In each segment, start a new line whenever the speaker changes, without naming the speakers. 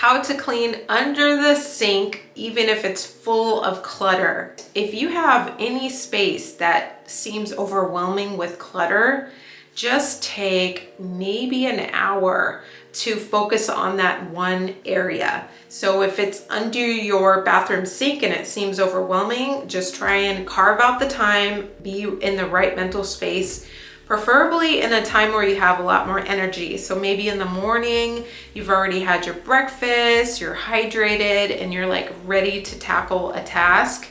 how to clean under the sink, even if it's full of clutter. If you have any space that seems overwhelming with clutter, just take maybe an hour to focus on that one area. So if it's under your bathroom sink and it seems overwhelming, just try and carve out the time, be in the right mental space, preferably in a time where you have a lot more energy. So maybe in the morning, you've already had your breakfast, you're hydrated, and you're like ready to tackle a task.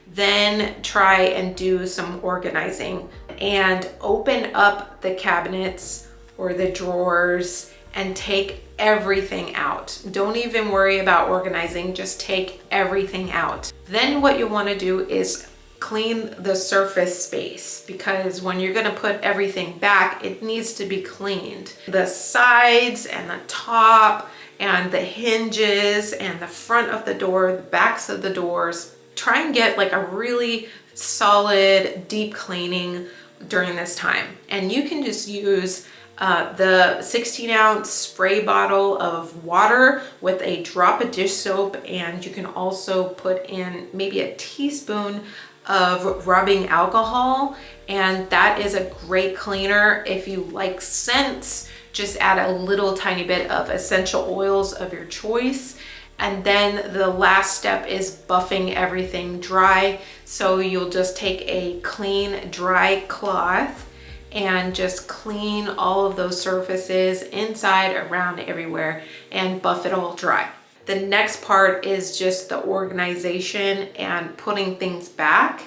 Then try and do some organizing and open up the cabinets or the drawers and take everything out. Don't even worry about organizing, just take everything out. Then what you want to do is clean the surface space, because when you're going to put everything back, it needs to be cleaned. The sides and the top and the hinges and the front of the door, the backs of the doors. Try and get like a really solid deep cleaning during this time. And you can just use the 16-ounce spray bottle of water with a drop of dish soap, and you can also put in maybe a teaspoon of rubbing alcohol, and that is a great cleaner. If you like scents, just add a little tiny bit of essential oils of your choice. And then the last step is buffing everything dry. So you'll just take a clean, dry cloth and just clean all of those surfaces inside, around, everywhere, and buff it all dry. The next part is just the organization and putting things back.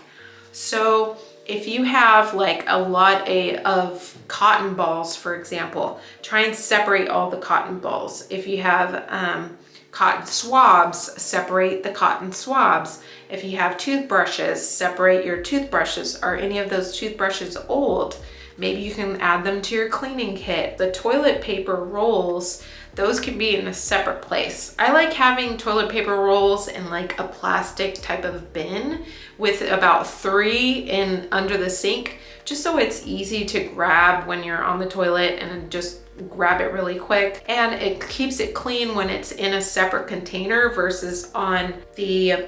So if you have like a lot of cotton balls, for example, try and separate all the cotton balls. If you have cotton swabs, separate the cotton swabs. If you have toothbrushes, separate your toothbrushes. Are any of those toothbrushes old? Maybe you can add them to your cleaning kit. The toilet paper rolls, those can be in a separate place. I like having toilet paper rolls in like a plastic type of bin with about 3 in under the sink, just so it's easy to grab when you're on the toilet and just grab it really quick. And it keeps it clean when it's in a separate container versus on the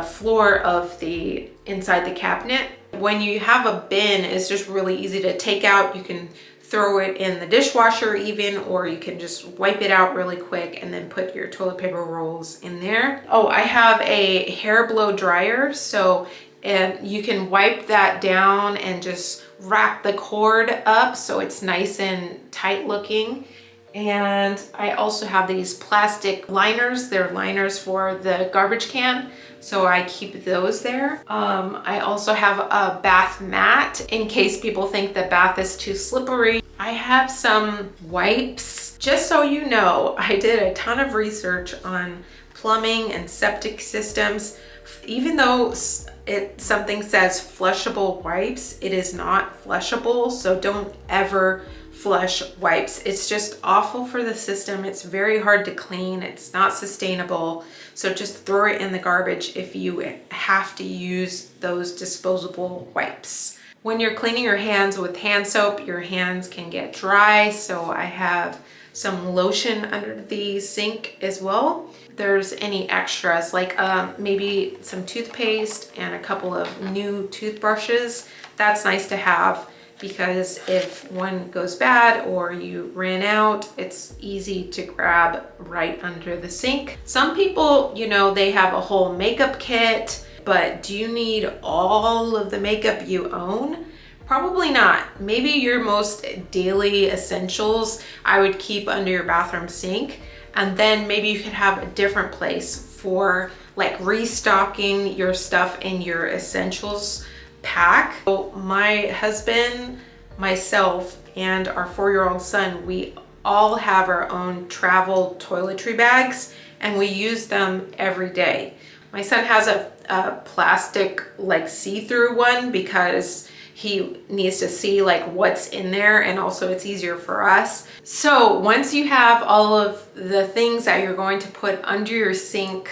floor of the inside the cabinet. When you have a bin, it's just really easy to take out. You can throw it in the dishwasher even, or you can just wipe it out really quick and then put your toilet paper rolls in there. Oh, I have a hair blow dryer, so you can wipe that down and just wrap the cord up so it's nice and tight looking. And I also have these plastic liners. They're liners for the garbage can, so I keep those there. I also have a bath mat in case people think the bath is too slippery. I have some wipes. Just so you know, I did a ton of research on plumbing and septic systems. Even though something says flushable wipes, it is not flushable, so don't ever flush wipes. It's just awful for the system. It's very hard to clean. It's not sustainable. So just throw it in the garbage if you have to use those disposable wipes. When you're cleaning your hands with hand soap, your hands can get dry. So I have some lotion under the sink as well. There's any extras like maybe some toothpaste and a couple of new toothbrushes. That's nice to have, because if one goes bad or you ran out, it's easy to grab right under the sink. Some people, you know, they have a whole makeup kit, but do you need all of the makeup you own? Probably not. Maybe your most daily essentials I would keep under your bathroom sink, and then maybe you could have a different place for like restocking your stuff in your essentials pack. So my husband, myself, and our 4-year-old son, we all have our own travel toiletry bags, and we use them every day. My son has a plastic like see-through one because he needs to see like what's in there, and also it's easier for us. So once you have all of the things that you're going to put under your sink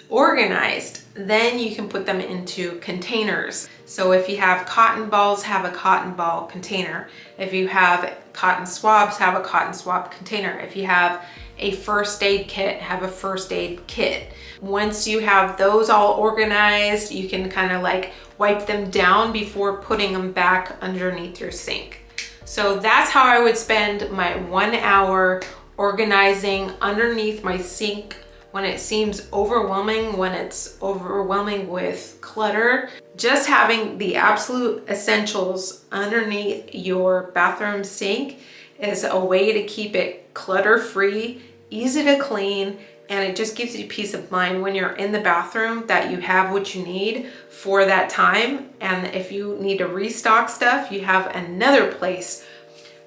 organized, then you can put them into containers. So if you have cotton balls, have a cotton ball container. If you have cotton swabs, have a cotton swab container. If you have a first aid kit, have a first aid kit. Once you have those all organized, you can kind of like wipe them down before putting them back underneath your sink. So that's how I would spend my 1 hour organizing underneath my sink when it seems overwhelming, when it's overwhelming with clutter. Just having the absolute essentials underneath your bathroom sink is a way to keep it clutter-free, easy to clean, and it just gives you peace of mind when you're in the bathroom that you have what you need for that time. And if you need to restock stuff, you have another place.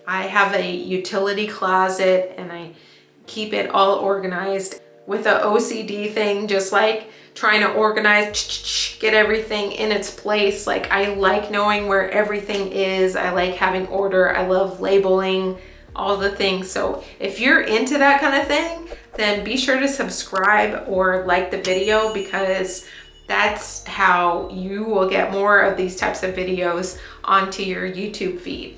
I have a utility closet and I keep it all organized with a OCD thing, just like trying to organize, get everything in its place. Like, I like knowing where everything is. I like having order. I love labeling all the things. So if you're into that kind of thing, then be sure to subscribe or like the video, because that's how you will get more of these types of videos onto your YouTube feed.